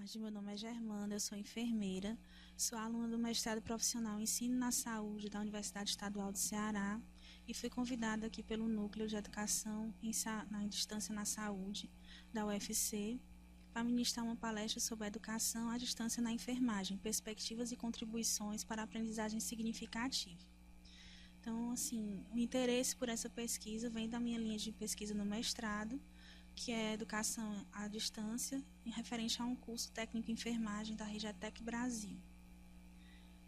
tarde, meu nome é Germana, eu sou enfermeira, sou aluna do mestrado profissional em Ensino na Saúde da Universidade Estadual do Ceará e fui convidada aqui pelo Núcleo de Educação na Distância na Saúde da UFC para ministrar uma palestra sobre educação à distância na enfermagem, perspectivas e contribuições para a aprendizagem significativa. Então, assim, o interesse por essa pesquisa vem da minha linha de pesquisa no mestrado, que é Educação à Distância, em referente a um curso técnico em enfermagem da rede ETEC Brasil.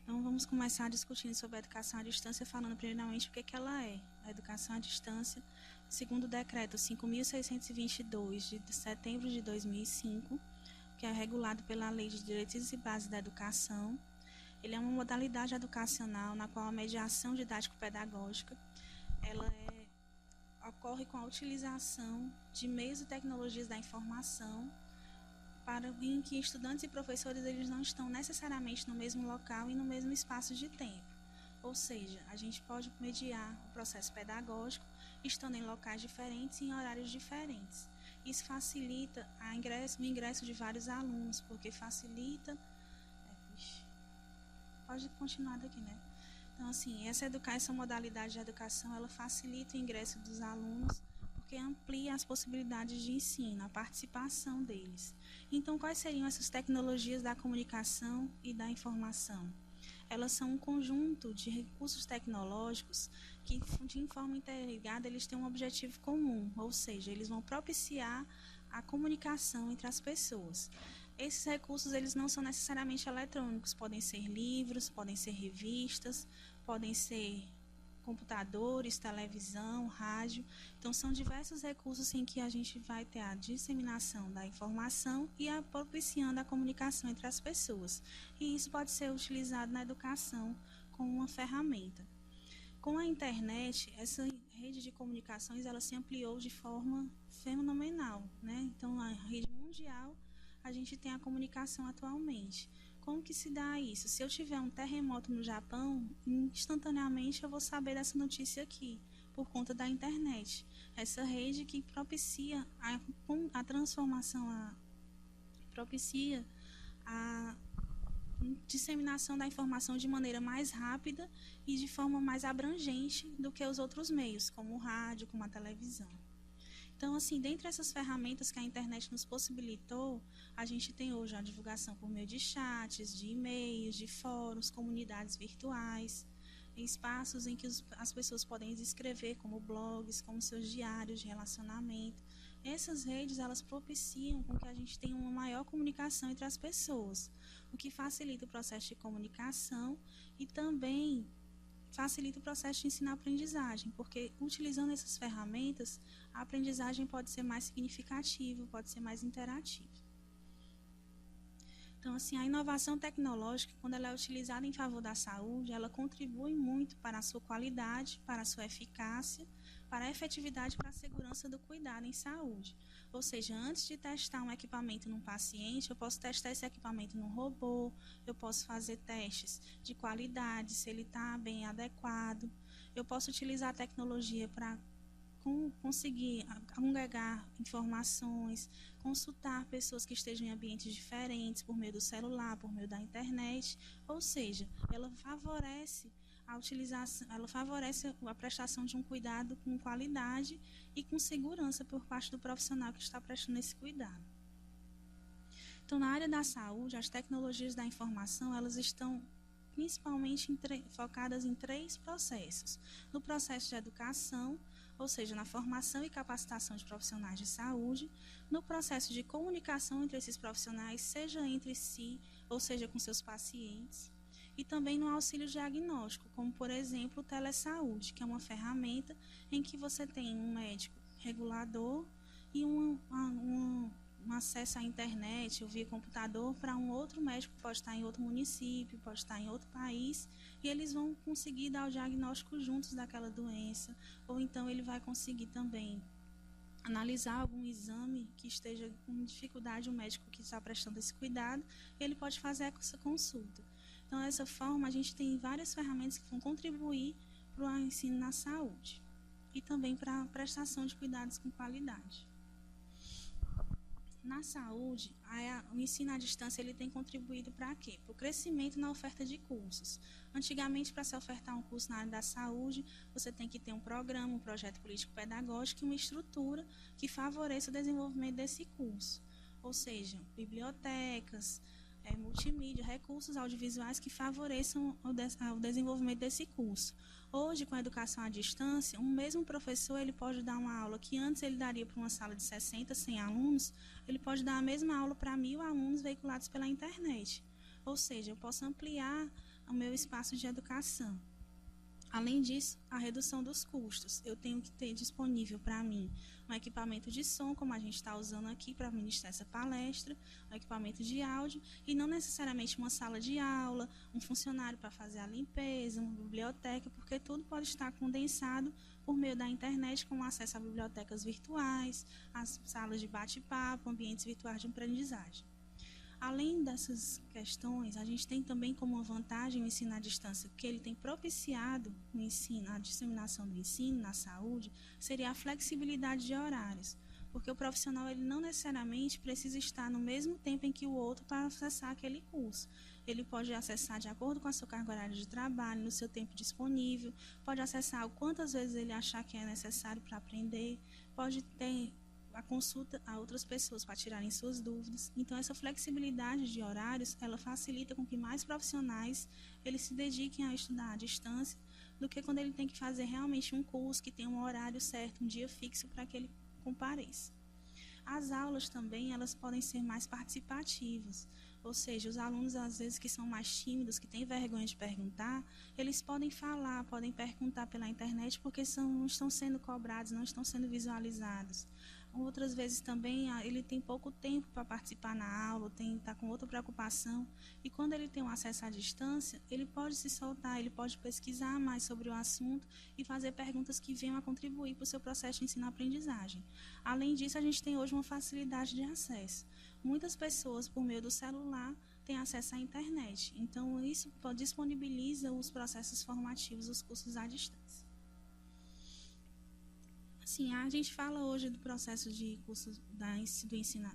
Então, vamos começar discutindo sobre a educação à distância, falando primeiramente o que ela é. A educação à distância, segundo o decreto 5.622, de setembro de 2005, que é regulado pela Lei de Diretrizes e Bases da Educação. Ele é uma modalidade educacional na qual a mediação didático-pedagógica ocorre com a utilização de meios e tecnologias da informação em que estudantes e professores eles não estão necessariamente no mesmo local e no mesmo espaço de tempo. Ou seja, a gente pode mediar o processo pedagógico estando em locais diferentes e em horários diferentes. Isso facilita o ingresso de vários alunos, porque facilita... Pode continuar daqui, né? Então, assim, essa modalidade de educação, ela facilita o ingresso dos alunos, porque amplia as possibilidades de ensino, a participação deles. Então, quais seriam essas tecnologias da comunicação e da informação? Elas são um conjunto de recursos tecnológicos que, de forma interligada, eles têm um objetivo comum, ou seja, eles vão propiciar a comunicação entre as pessoas. Esses recursos eles não são necessariamente eletrônicos, podem ser livros, podem ser revistas, podem ser computadores, televisão, rádio. Então, são diversos recursos em que a gente vai ter a disseminação da informação e propiciando a comunicação entre as pessoas. E isso pode ser utilizado na educação como uma ferramenta. Com a internet, essa rede de comunicações ela se ampliou de forma fenomenal, né? Então, a rede mundial, a gente tem a comunicação atualmente. Como que se dá isso? Se eu tiver um terremoto no Japão, instantaneamente eu vou saber dessa notícia aqui, por conta da internet. Essa rede que propicia a transformação, propicia a disseminação da informação de maneira mais rápida e de forma mais abrangente do que os outros meios, como o rádio, como a televisão. Então, assim, dentre essas ferramentas que a internet nos possibilitou, a gente tem hoje a divulgação por meio de chats, de e-mails, de fóruns, comunidades virtuais, espaços em que as pessoas podem escrever, como blogs, como seus diários de relacionamento. Essas redes, elas propiciam com que a gente tenha uma maior comunicação entre as pessoas, o que facilita o processo de comunicação e também facilita o processo de ensino-aprendizagem, porque utilizando essas ferramentas, a aprendizagem pode ser mais significativa, pode ser mais interativa. Então, assim, a inovação tecnológica, quando ela é utilizada em favor da saúde, ela contribui muito para a sua qualidade, para a sua eficácia, para a efetividade e para a segurança do cuidado em saúde. Ou seja, antes de testar um equipamento num paciente, eu posso testar esse equipamento num robô, eu posso fazer testes de qualidade, se ele está bem adequado. Eu posso utilizar a tecnologia para conseguir agregar informações, consultar pessoas que estejam em ambientes diferentes por meio do celular, por meio da internet, ou seja, ela favorece a utilização, ela favorece a prestação de um cuidado com qualidade e com segurança por parte do profissional que está prestando esse cuidado. Então, na área da saúde, as tecnologias da informação, elas estão principalmente focadas em 3 processos. No processo de educação, ou seja, na formação e capacitação de profissionais de saúde, no processo de comunicação entre esses profissionais, seja entre si, ou seja, com seus pacientes, e também no auxílio diagnóstico, como, por exemplo, o telesaúde, que é uma ferramenta em que você tem um médico regulador e um acesso à internet ou via computador para um outro médico que pode estar em outro município, pode estar em outro país, e eles vão conseguir dar o diagnóstico juntos daquela doença, ou então ele vai conseguir também analisar algum exame que esteja com dificuldade, o médico que está prestando esse cuidado, ele pode fazer essa consulta. Então, dessa forma, a gente tem várias ferramentas que vão contribuir para o ensino na saúde e também para a prestação de cuidados com qualidade. Na saúde, o ensino à distância ele tem contribuído para quê? Para o crescimento na oferta de cursos. Antigamente, para se ofertar um curso na área da saúde, você tem que ter um programa, um projeto político-pedagógico e uma estrutura que favoreça o desenvolvimento desse curso. Ou seja, bibliotecas, multimídia, recursos audiovisuais que favoreçam o desenvolvimento desse curso. Hoje, com a educação à distância, um mesmo professor ele pode dar uma aula que antes ele daria para uma sala de 60, 100 alunos, ele pode dar a mesma aula para 1.000 alunos veiculados pela internet. Ou seja, eu posso ampliar o meu espaço de educação. Além disso, a redução dos custos. Eu tenho que ter disponível para mim um equipamento de som, como a gente está usando aqui para ministrar essa palestra, um equipamento de áudio, e não necessariamente uma sala de aula, um funcionário para fazer a limpeza, uma biblioteca, porque tudo pode estar condensado por meio da internet, com acesso a bibliotecas virtuais, as salas de bate-papo, ambientes virtuais de aprendizagem. Além dessas questões, a gente tem também como uma vantagem o ensino à distância, que ele tem propiciado o ensino, a disseminação do ensino na saúde, seria a flexibilidade de horários, porque o profissional ele não necessariamente precisa estar no mesmo tempo em que o outro para acessar aquele curso. Ele pode acessar de acordo com a sua carga horária de trabalho, no seu tempo disponível, pode acessar quantas vezes ele achar que é necessário para aprender, pode ter a consulta a outras pessoas para tirarem suas dúvidas. Então, essa flexibilidade de horários, ela facilita com que mais profissionais eles se dediquem a estudar à distância do que quando ele tem que fazer realmente um curso que tem um horário certo, um dia fixo para que ele compareça. As aulas também, elas podem ser mais participativas, ou seja, os alunos às vezes que são mais tímidos, que têm vergonha de perguntar, eles podem falar, podem perguntar pela internet porque não estão sendo cobrados, não estão sendo visualizados. Outras vezes também ele tem pouco tempo para participar na aula, está com outra preocupação, e quando ele tem um acesso à distância, ele pode se soltar, ele pode pesquisar mais sobre o assunto e fazer perguntas que venham a contribuir para o seu processo de ensino-aprendizagem. Além disso, a gente tem hoje uma facilidade de acesso. Muitas pessoas, por meio do celular, têm acesso à internet, então isso disponibiliza os processos formativos, os cursos à distância. Sim, a gente fala hoje do processo de curso do ensino.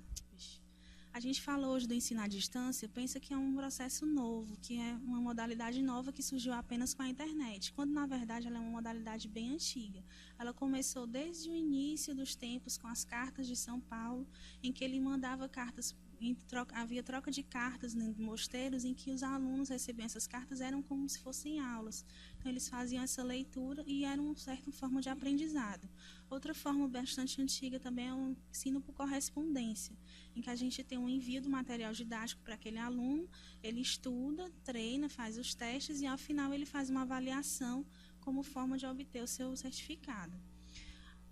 A gente fala hoje do ensino à distância, pensa que é um processo novo, que é uma modalidade nova que surgiu apenas com a internet, quando na verdade ela é uma modalidade bem antiga. Ela começou desde o início dos tempos com as cartas de São Paulo, em que ele mandava cartas, havia troca de cartas em mosteiros em que os alunos recebiam essas cartas, eram como se fossem aulas. Então eles faziam essa leitura e era uma certa forma de aprendizado. Outra forma bastante antiga também é o ensino por correspondência, em que a gente tem um envio do material didático para aquele aluno, ele estuda, treina, faz os testes e ao final ele faz uma avaliação como forma de obter o seu certificado.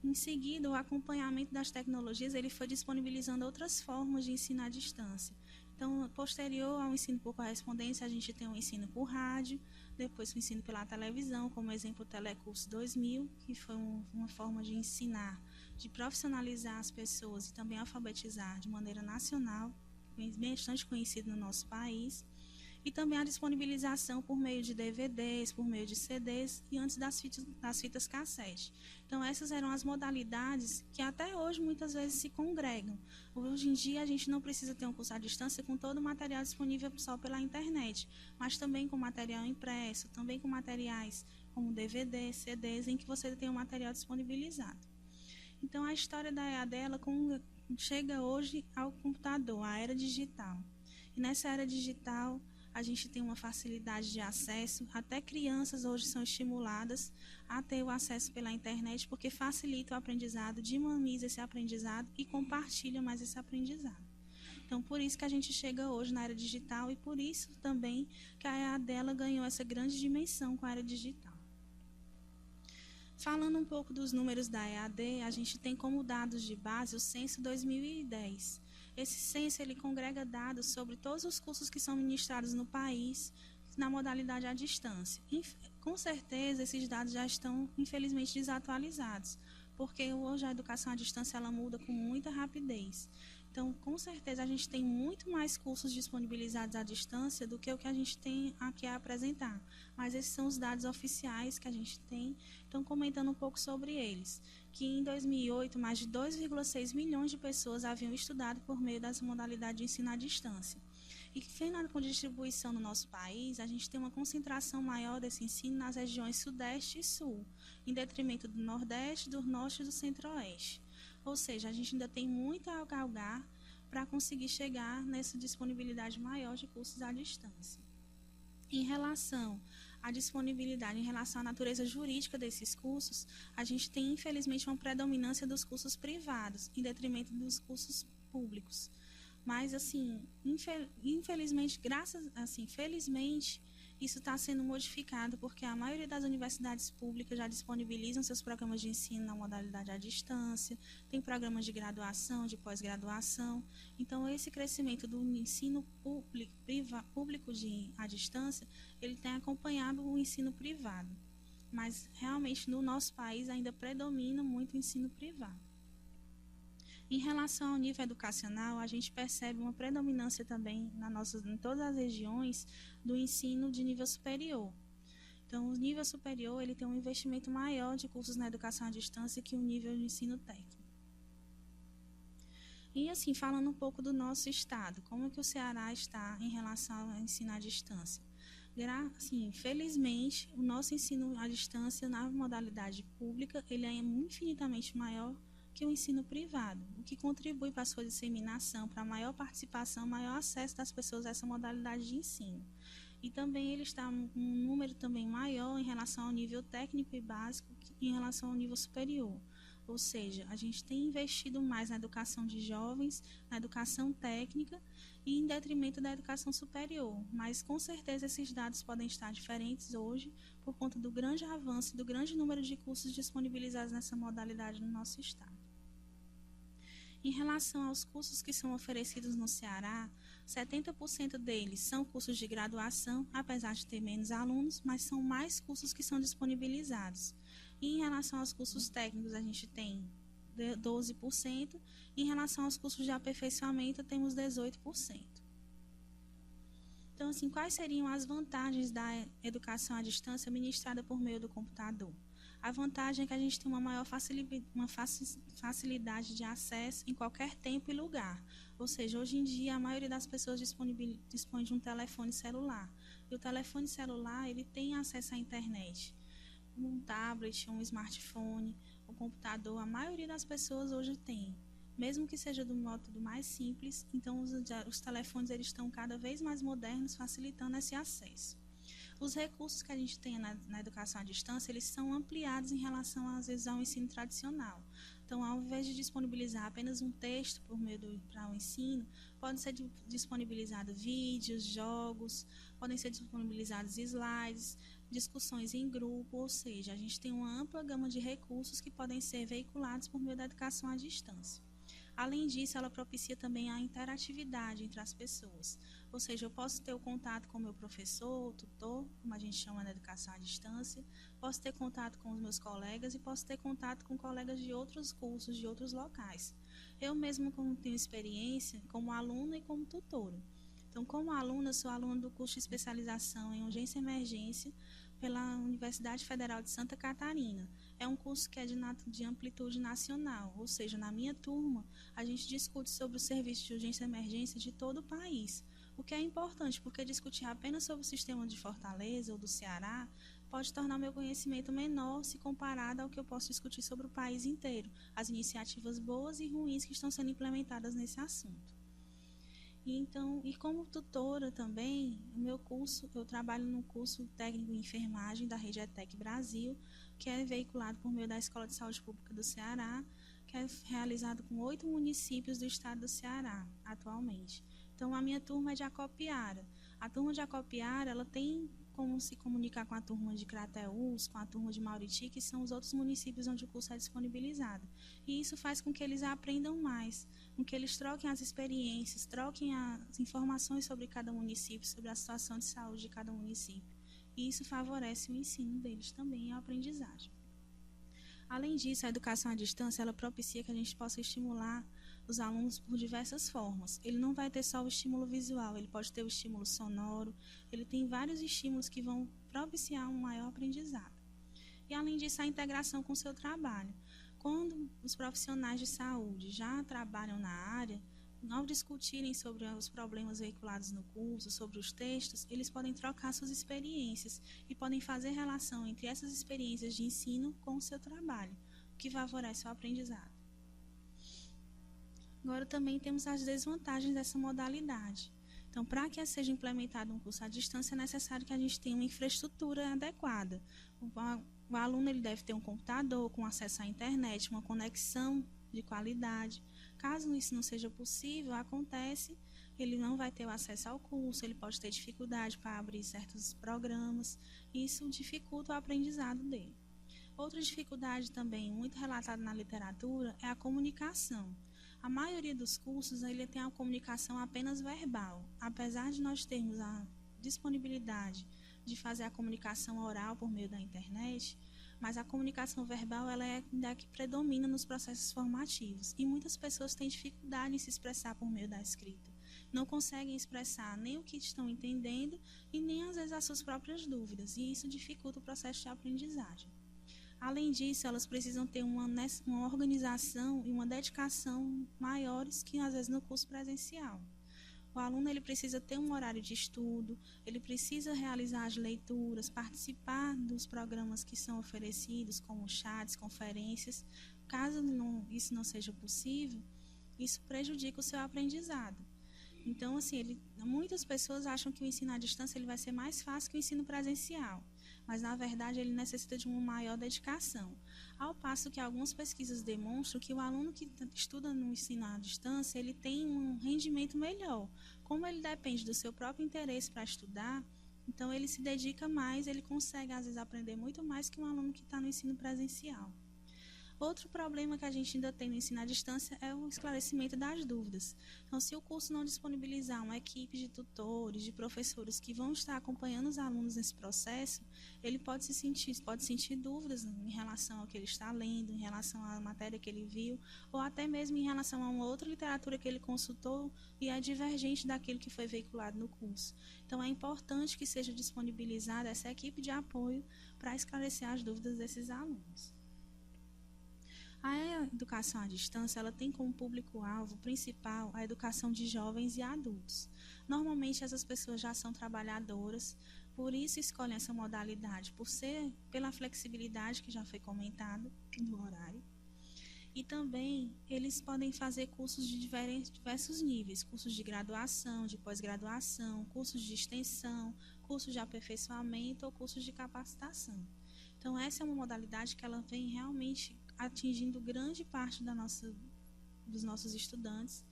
Em seguida, o acompanhamento das tecnologias, ele foi disponibilizando outras formas de ensino à distância. Então, posterior ao ensino por correspondência, a gente tem o ensino por rádio, depois o ensino pela televisão, como exemplo o Telecurso 2000, que foi uma forma de ensinar, de profissionalizar as pessoas e também alfabetizar de maneira nacional, bastante conhecido no nosso país. E também a disponibilização por meio de DVDs, por meio de CDs e antes das fitas cassete. Então, essas eram as modalidades que até hoje muitas vezes se congregam. Hoje em dia, a gente não precisa ter um curso à distância com todo o material disponível só pela internet, mas também com material impresso, também com materiais como DVD, CDs, em que você tem o material disponibilizado. Então, a história da EAD chega hoje ao computador, à era digital. E nessa era digital, a gente tem uma facilidade de acesso, até crianças hoje são estimuladas a ter o acesso pela internet, porque facilita o aprendizado, dinamiza esse aprendizado e compartilha mais esse aprendizado. Então, por isso que a gente chega hoje na era digital e por isso também que a EAD ganhou essa grande dimensão com a era digital. Falando um pouco dos números da EAD, a gente tem como dados de base o Censo 2010. Esse censo ele congrega dados sobre todos os cursos que são ministrados no país na modalidade à distância. Com certeza, esses dados já estão, infelizmente, desatualizados, porque hoje a educação à distância ela muda com muita rapidez. Então, com certeza, a gente tem muito mais cursos disponibilizados à distância do que o que a gente tem aqui a apresentar. Mas esses são os dados oficiais que a gente tem. Então, comentando um pouco sobre eles, que em 2008, mais de 2,6 milhões de pessoas haviam estudado por meio dessa modalidade de ensino à distância. E que, vendo com distribuição no nosso país, a gente tem uma concentração maior desse ensino nas regiões Sudeste e Sul, em detrimento do Nordeste, do Norte e do Centro-Oeste. Ou seja, a gente ainda tem muito a galgar para conseguir chegar nessa disponibilidade maior de cursos à distância. Em relação à disponibilidade, em relação à natureza jurídica desses cursos, a gente tem, infelizmente, uma predominância dos cursos privados, em detrimento dos cursos públicos. Mas, assim, infelizmente, felizmente, isso está sendo modificado porque a maioria das universidades públicas já disponibilizam seus programas de ensino na modalidade à distância, tem programas de graduação, de pós-graduação. Então, esse crescimento do ensino público à distância, ele tem acompanhado o ensino privado. Mas, realmente, no nosso país ainda predomina muito o ensino privado. Em relação ao nível educacional, a gente percebe uma predominância também em todas as regiões do ensino de nível superior. Então, o nível superior ele tem um investimento maior de cursos na educação à distância que o nível de ensino técnico. E assim, falando um pouco do nosso estado, como é que o Ceará está em relação ao ensino à distância? Felizmente, o nosso ensino à distância na modalidade pública, ele é infinitamente maior que o ensino privado, o que contribui para a sua disseminação, para a maior participação, maior acesso das pessoas a essa modalidade de ensino. E também ele está um número também maior em relação ao nível técnico e básico que em relação ao nível superior. Ou seja, a gente tem investido mais na educação de jovens, na educação técnica e em detrimento da educação superior. Mas com certeza esses dados podem estar diferentes hoje por conta do grande avanço e do grande número de cursos disponibilizados nessa modalidade no nosso estado. Em relação aos cursos que são oferecidos no Ceará, 70% deles são cursos de graduação, apesar de ter menos alunos, mas são mais cursos que são disponibilizados. E em relação aos cursos técnicos, a gente tem 12%, e em relação aos cursos de aperfeiçoamento, temos 18%. Então, assim, quais seriam as vantagens da educação à distância ministrada por meio do computador? A vantagem é que a gente tem uma maior facilidade de acesso em qualquer tempo e lugar. Ou seja, hoje em dia a maioria das pessoas dispõe de um telefone celular. E o telefone celular, ele tem acesso à internet. Um tablet, um smartphone, um computador, a maioria das pessoas hoje tem. Mesmo que seja do método mais simples, então os telefones eles estão cada vez mais modernos, facilitando esse acesso. Os recursos que a gente tem na educação à distância, eles são ampliados em relação, às vezes, ao ensino tradicional. Então, ao invés de disponibilizar apenas um texto para o ensino, podem ser disponibilizados vídeos, jogos, podem ser disponibilizados slides, discussões em grupo, ou seja, a gente tem uma ampla gama de recursos que podem ser veiculados por meio da educação à distância. Além disso, ela propicia também a interatividade entre as pessoas. Ou seja, eu posso ter o contato com o meu professor, o tutor, como a gente chama na educação à distância, posso ter contato com os meus colegas e posso ter contato com colegas de outros cursos, de outros locais. Eu mesmo tenho experiência como aluna e como tutora. Então, como aluna, eu sou aluna do curso de especialização em urgência e emergência pela Universidade Federal de Santa Catarina. É um curso que é de amplitude nacional, ou seja, na minha turma, a gente discute sobre o serviço de urgência e emergência de todo o país. O que é importante, porque discutir apenas sobre o sistema de Fortaleza ou do Ceará pode tornar meu conhecimento menor se comparado ao que eu posso discutir sobre o país inteiro, as iniciativas boas e ruins que estão sendo implementadas nesse assunto. E como tutora também, o meu curso, eu trabalho no curso técnico em enfermagem da Rede ETEC Brasil, que é veiculado por meio da Escola de Saúde Pública do Ceará, que é realizado com 8 municípios do estado do Ceará, atualmente. Então, a minha turma é de Acopiara. A turma de Acopiara, ela tem como se comunicar com a turma de Crateús, com a turma de Mauriti, que são os outros municípios onde o curso é disponibilizado. E isso faz com que eles aprendam mais, com que eles troquem as experiências, troquem as informações sobre cada município, sobre a situação de saúde de cada município. E isso favorece o ensino deles também e a aprendizagem. Além disso, a educação à distância, ela propicia que a gente possa estimular os alunos por diversas formas. Ele não vai ter só o estímulo visual, ele pode ter o estímulo sonoro, ele tem vários estímulos que vão propiciar um maior aprendizado. E, além disso, a integração com o seu trabalho. Quando os profissionais de saúde já trabalham na área, ao discutirem sobre os problemas veiculados no curso, sobre os textos, eles podem trocar suas experiências e podem fazer relação entre essas experiências de ensino com o seu trabalho, o que favorece o aprendizado. Agora também temos as desvantagens dessa modalidade. Então, para que seja implementado um curso à distância, é necessário que a gente tenha uma infraestrutura adequada. O aluno ele deve ter um computador com acesso à internet, uma conexão de qualidade. Caso isso não seja possível, ele não vai ter o acesso ao curso, ele pode ter dificuldade para abrir certos programas, e isso dificulta o aprendizado dele. Outra dificuldade também, muito relatada na literatura, é a comunicação. A maioria dos cursos ele tem a comunicação apenas verbal. Apesar de nós termos a disponibilidade de fazer a comunicação oral por meio da internet, mas a comunicação verbal ela é a que predomina nos processos formativos. E muitas pessoas têm dificuldade em se expressar por meio da escrita. Não conseguem expressar nem o que estão entendendo e nem às vezes as suas próprias dúvidas. E isso dificulta o processo de aprendizagem. Além disso, elas precisam ter uma organização e uma dedicação maiores que, às vezes, no curso presencial. O aluno ele precisa ter um horário de estudo, ele precisa realizar as leituras, participar dos programas que são oferecidos, como chats, conferências. Caso isso não seja possível, isso prejudica o seu aprendizado. Então, assim, muitas pessoas acham que o ensino à distância ele vai ser mais fácil que o ensino presencial, mas, na verdade, ele necessita de uma maior dedicação. Ao passo que algumas pesquisas demonstram que o aluno que estuda no ensino à distância, ele tem um rendimento melhor. Como ele depende do seu próprio interesse para estudar, então ele se dedica mais, ele consegue, às vezes, aprender muito mais que um aluno que está no ensino presencial. Outro problema que a gente ainda tem no ensino à distância é o esclarecimento das dúvidas. Então, se o curso não disponibilizar uma equipe de tutores, de professores que vão estar acompanhando os alunos nesse processo, ele pode sentir dúvidas em relação ao que ele está lendo, em relação à matéria que ele viu, ou até mesmo em relação a uma outra literatura que ele consultou e é divergente daquilo que foi veiculado no curso. Então, é importante que seja disponibilizada essa equipe de apoio para esclarecer as dúvidas desses alunos. A educação à distância ela tem como público-alvo principal a educação de jovens e adultos. Normalmente essas pessoas já são trabalhadoras, por isso escolhem essa modalidade, pela flexibilidade que já foi comentada no horário. E também eles podem fazer cursos de diversos níveis, cursos de graduação, de pós-graduação, cursos de extensão, cursos de aperfeiçoamento ou cursos de capacitação. Então essa é uma modalidade que ela vem realmente atingindo grande parte dos nossos estudantes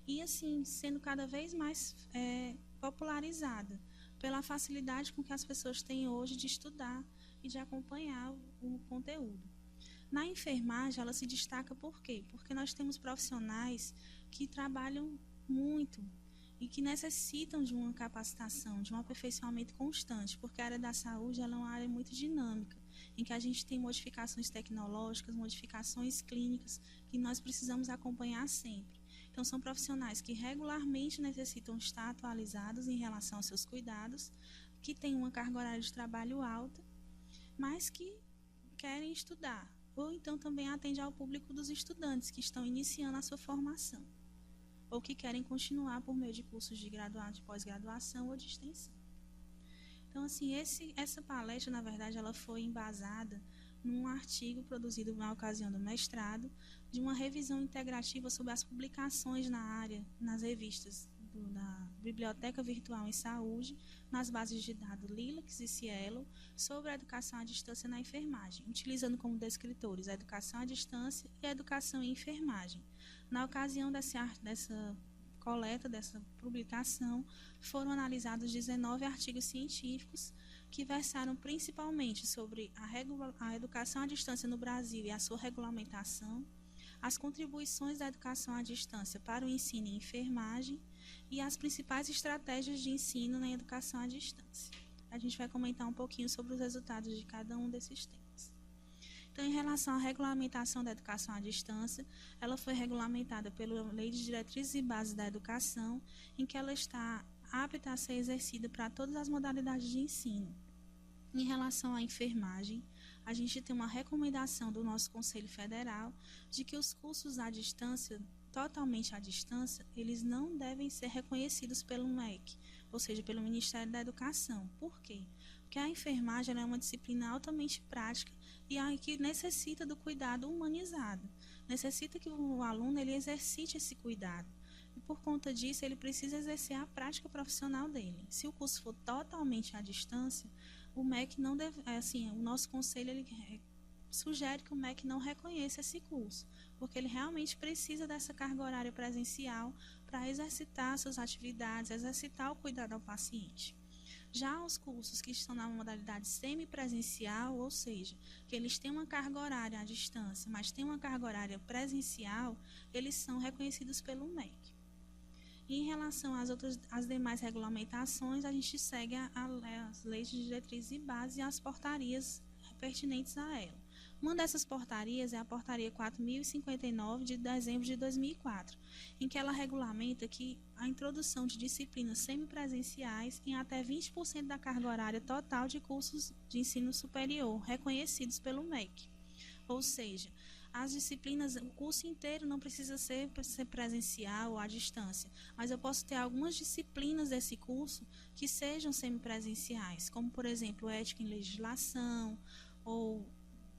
e, assim, sendo cada vez mais popularizada pela facilidade com que as pessoas têm hoje de estudar e de acompanhar o conteúdo. Na enfermagem, ela se destaca por quê? Porque nós temos profissionais que trabalham muito e que necessitam de uma capacitação, de um aperfeiçoamento constante, porque a área da saúde ela é uma área muito dinâmica, em que a gente tem modificações tecnológicas, modificações clínicas, que nós precisamos acompanhar sempre. Então, são profissionais que regularmente necessitam estar atualizados em relação aos seus cuidados, que têm uma carga horária de trabalho alta, mas que querem estudar, ou então também atende ao público dos estudantes que estão iniciando a sua formação, ou que querem continuar por meio de cursos de graduado, de pós-graduação ou de extensão. Então, assim, essa palestra, na verdade, ela foi embasada num artigo produzido na ocasião do mestrado, de uma revisão integrativa sobre as publicações na área, nas revistas da Biblioteca Virtual em Saúde, nas bases de dados Lilacs e Cielo, sobre a educação à distância na enfermagem, utilizando como descritores a educação à distância e a educação em enfermagem. Na ocasião dessa coleta, dessa publicação, foram analisados 19 artigos científicos que versaram principalmente sobre a educação à distância no Brasil e a sua regulamentação, as contribuições da educação à distância para o ensino em enfermagem e as principais estratégias de ensino na educação à distância. A gente vai comentar um pouquinho sobre os resultados de cada um desses temas. Então, em relação à regulamentação da educação à distância, ela foi regulamentada pela Lei de Diretrizes e Bases da Educação, em que ela está apta a ser exercida para todas as modalidades de ensino. Em relação à enfermagem, a gente tem uma recomendação do nosso Conselho Federal de que os cursos à distância, totalmente à distância, eles não devem ser reconhecidos pelo MEC, ou seja, pelo Ministério da Educação. Por quê? Porque a enfermagem é uma disciplina altamente prática e que necessita do cuidado humanizado. Necessita que o aluno ele exercite esse cuidado. E por conta disso, ele precisa exercer a prática profissional dele. Se o curso for totalmente à distância, o MEC não deve, o nosso conselho ele sugere que o MEC não reconheça esse curso, porque ele realmente precisa dessa carga horária presencial para exercitar suas atividades, exercitar o cuidado ao paciente. Já os cursos que estão na modalidade semipresencial, ou seja, que eles têm uma carga horária à distância, mas têm uma carga horária presencial, eles são reconhecidos pelo MEC. E em relação às demais regulamentações, a gente segue as leis de diretrizes e bases e as portarias pertinentes a ela. Uma dessas portarias é a Portaria 4059, de dezembro de 2004, em que ela regulamenta que a introdução de disciplinas semipresenciais em até 20% da carga horária total de cursos de ensino superior reconhecidos pelo MEC. Ou seja, as disciplinas, o curso inteiro não precisa ser presencial ou à distância, mas eu posso ter algumas disciplinas desse curso que sejam semipresenciais, como, por exemplo, ética em legislação ou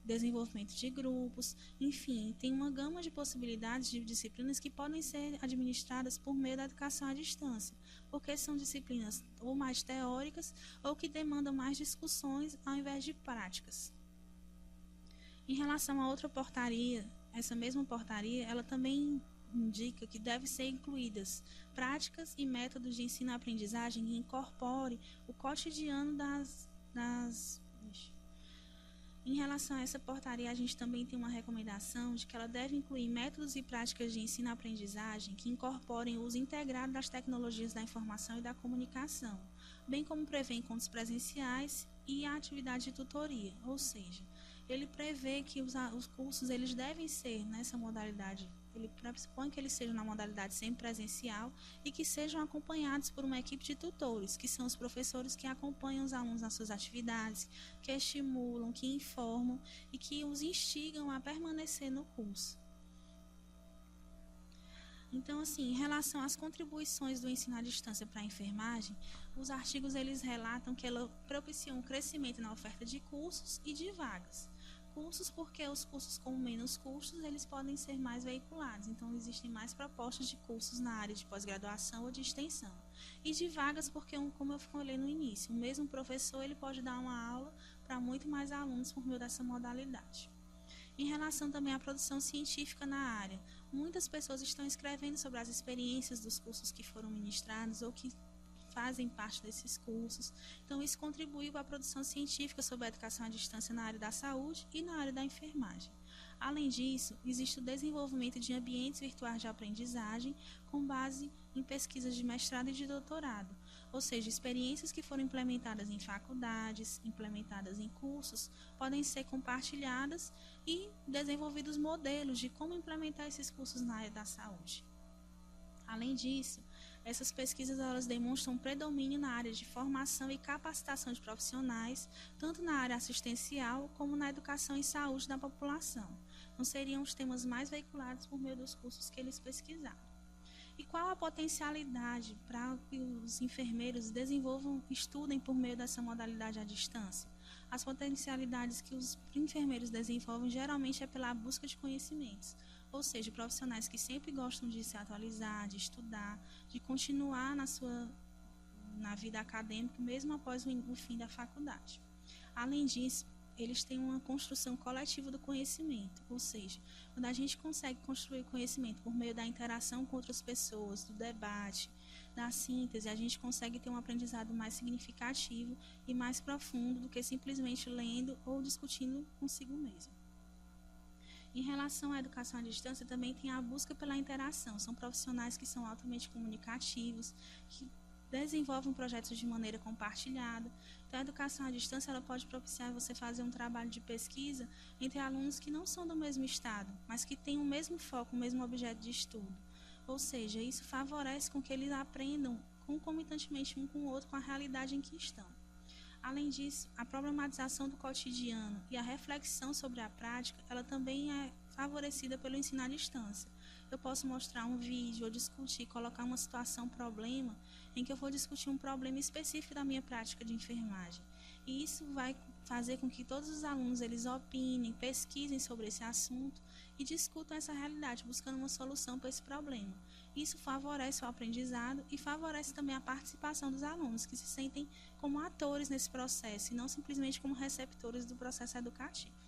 desenvolvimento de grupos, enfim, tem uma gama de possibilidades de disciplinas que podem ser administradas por meio da educação à distância, porque são disciplinas ou mais teóricas ou que demandam mais discussões ao invés de práticas. Em relação a outra portaria, essa mesma portaria, ela também indica que devem ser incluídas práticas e métodos de ensino-aprendizagem que incorporem o cotidiano Em relação a essa portaria, a gente também tem uma recomendação de que ela deve incluir métodos e práticas de ensino-aprendizagem que incorporem o uso integrado das tecnologias da informação e da comunicação, bem como prevê encontros presenciais e a atividade de tutoria, ou seja, ele prevê que os cursos eles devem ser nessa modalidade, ele pressupõe que eles sejam na modalidade semipresencial e que sejam acompanhados por uma equipe de tutores, que são os professores que acompanham os alunos nas suas atividades, que estimulam, que informam e que os instigam a permanecer no curso. Então, assim, em relação às contribuições do ensino à distância para a enfermagem, os artigos eles relatam que ela propicia um crescimento na oferta de cursos e de vagas. Cursos porque os cursos com menos custos, eles podem ser mais veiculados. Então, existem mais propostas de cursos na área de pós-graduação ou de extensão. E de vagas porque, como eu falei no início, o mesmo professor ele pode dar uma aula para muito mais alunos por meio dessa modalidade. Em relação também à produção científica na área, muitas pessoas estão escrevendo sobre as experiências dos cursos que foram ministrados ou que fazem parte desses cursos. Então, isso contribuiu para a produção científica sobre a educação à distância na área da saúde e na área da enfermagem. Além disso, existe o desenvolvimento de ambientes virtuais de aprendizagem com base em pesquisas de mestrado e de doutorado, ou seja, experiências que foram implementadas em faculdades, implementadas em cursos, podem ser compartilhadas e desenvolvidos modelos de como implementar esses cursos na área da saúde. Além disso, essas pesquisas elas demonstram um predomínio na área de formação e capacitação de profissionais, tanto na área assistencial como na educação e saúde da população. Não seriam os temas mais veiculados por meio dos cursos que eles pesquisaram. E qual a potencialidade para que os enfermeiros estudem por meio dessa modalidade à distância? As potencialidades que os enfermeiros desenvolvem geralmente é pela busca de conhecimentos, ou seja, profissionais que sempre gostam de se atualizar, de estudar, de continuar na vida acadêmica, mesmo após o fim da faculdade. Além disso, eles têm uma construção coletiva do conhecimento, ou seja, quando a gente consegue construir conhecimento por meio da interação com outras pessoas, do debate, da síntese, a gente consegue ter um aprendizado mais significativo e mais profundo do que simplesmente lendo ou discutindo consigo mesmo. Em relação à educação à distância, também tem a busca pela interação. São profissionais que são altamente comunicativos, que desenvolvem projetos de maneira compartilhada. Então, a educação à distância ela pode propiciar você fazer um trabalho de pesquisa entre alunos que não são do mesmo estado, mas que têm o mesmo foco, o mesmo objeto de estudo. Ou seja, isso favorece com que eles aprendam concomitantemente um com o outro com a realidade em que estão. Além disso, a problematização do cotidiano e a reflexão sobre a prática, ela também é favorecida pelo ensino à distância. Eu posso mostrar um vídeo ou discutir, colocar uma situação, problema, em que eu vou discutir um problema específico da minha prática de enfermagem. E isso vai fazer com que todos os alunos eles opinem, pesquisem sobre esse assunto e discutam essa realidade, buscando uma solução para esse problema. Isso favorece o aprendizado e favorece também a participação dos alunos, que se sentem como atores nesse processo e não simplesmente como receptores do processo educativo.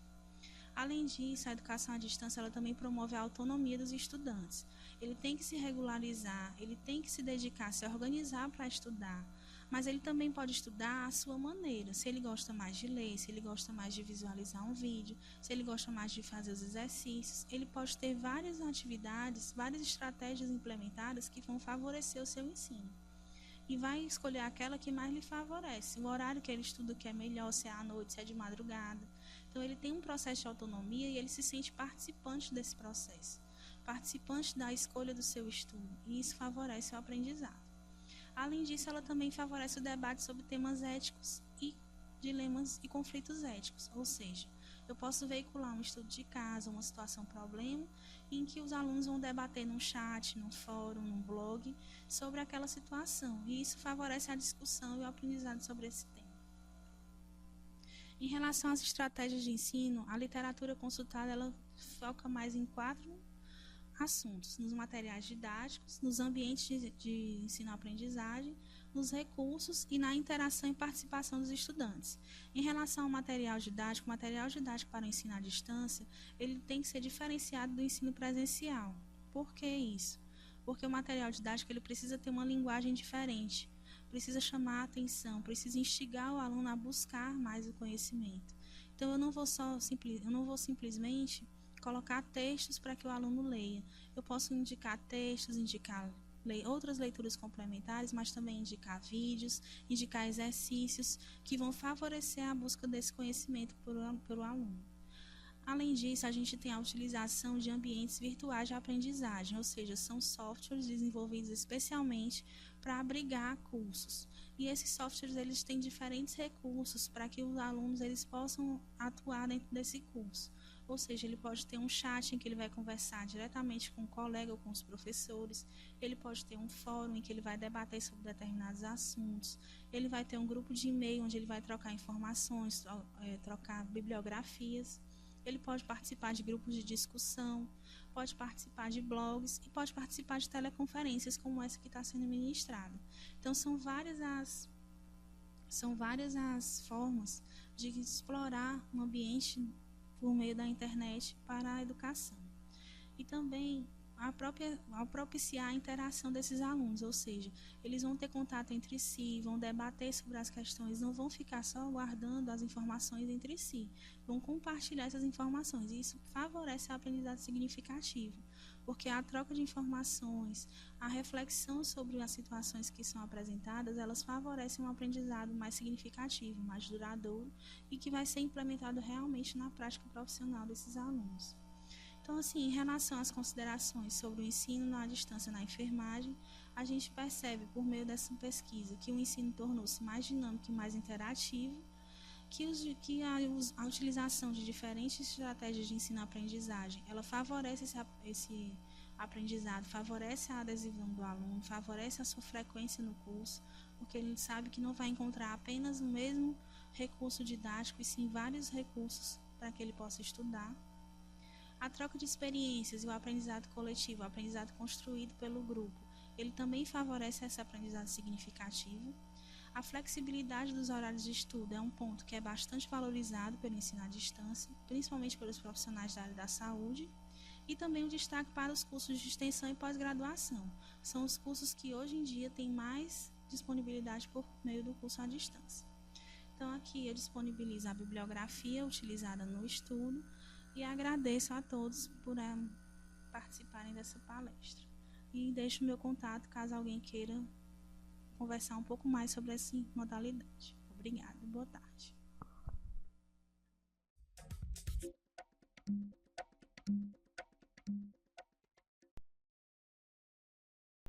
Além disso, a educação à distância ela também promove a autonomia dos estudantes. Ele tem que se regularizar, ele tem que se dedicar, se organizar para estudar, mas ele também pode estudar à sua maneira. Se ele gosta mais de ler, se ele gosta mais de visualizar um vídeo, se ele gosta mais de fazer os exercícios, ele pode ter várias atividades, várias estratégias implementadas que vão favorecer o seu ensino. E vai escolher aquela que mais lhe favorece, o horário que ele estuda que é melhor, se é à noite, se é de madrugada. Então, ele tem um processo de autonomia e ele se sente participante desse processo, participante da escolha do seu estudo, e isso favorece o aprendizado. Além disso, ela também favorece o debate sobre temas éticos e dilemas e conflitos éticos, ou seja, eu posso veicular um estudo de caso, uma situação-problema, em que os alunos vão debater num chat, num fórum, num blog, sobre aquela situação, e isso favorece a discussão e o aprendizado sobre esse tema. Em relação às estratégias de ensino, a literatura consultada ela foca mais em 4 assuntos: nos materiais didáticos, nos ambientes de ensino-aprendizagem, nos recursos e na interação e participação dos estudantes. Em relação ao material didático, o material didático para o ensino à distância, ele tem que ser diferenciado do ensino presencial. Por que isso? Porque o material didático ele precisa ter uma linguagem diferente, precisa chamar a atenção, precisa instigar o aluno a buscar mais o conhecimento. Então, eu não vou simplesmente colocar textos para que o aluno leia. Eu posso indicar textos, indicar outras leituras complementares, mas também indicar vídeos, indicar exercícios que vão favorecer a busca desse conhecimento pelo aluno. Além disso, a gente tem a utilização de ambientes virtuais de aprendizagem, ou seja, são softwares desenvolvidos especialmente para abrigar cursos. E esses softwares eles têm diferentes recursos para que os alunos eles possam atuar dentro desse curso. Ou seja, ele pode ter um chat em que ele vai conversar diretamente com o colega ou com os professores, ele pode ter um fórum em que ele vai debater sobre determinados assuntos, ele vai ter um grupo de e-mail onde ele vai trocar informações, trocar bibliografias, ele pode participar de grupos de discussão, pode participar de blogs e pode participar de teleconferências como essa que está sendo ministrada. Então, são várias as formas de explorar um ambiente por meio da internet para a educação. E também ao propiciar a interação desses alunos, ou seja, eles vão ter contato entre si, vão debater sobre as questões, não vão ficar só guardando as informações entre si, vão compartilhar essas informações, e isso favorece a aprendizagem significativa, porque a troca de informações, a reflexão sobre as situações que são apresentadas, elas favorecem um aprendizado mais significativo, mais duradouro, e que vai ser implementado realmente na prática profissional desses alunos. Então, assim, em relação às considerações sobre o ensino à distância na enfermagem, a gente percebe, por meio dessa pesquisa, que o ensino tornou-se mais dinâmico e mais interativo, que a utilização de diferentes estratégias de ensino-aprendizagem, ela favorece esse aprendizado, favorece a adesão do aluno, favorece a sua frequência no curso, porque ele sabe que não vai encontrar apenas o mesmo recurso didático, e sim vários recursos para que ele possa estudar. A troca de experiências e o aprendizado coletivo, o aprendizado construído pelo grupo, ele também favorece esse aprendizado significativo. A flexibilidade dos horários de estudo é um ponto que é bastante valorizado pelo ensino à distância, principalmente pelos profissionais da área da saúde, e também o destaque para os cursos de extensão e pós-graduação. São os cursos que hoje em dia têm mais disponibilidade por meio do curso à distância. Então, aqui eu disponibilizo a bibliografia utilizada no estudo, e agradeço a todos por participarem dessa palestra. E deixo o meu contato caso alguém queira conversar um pouco mais sobre essa modalidade. Obrigada, boa tarde.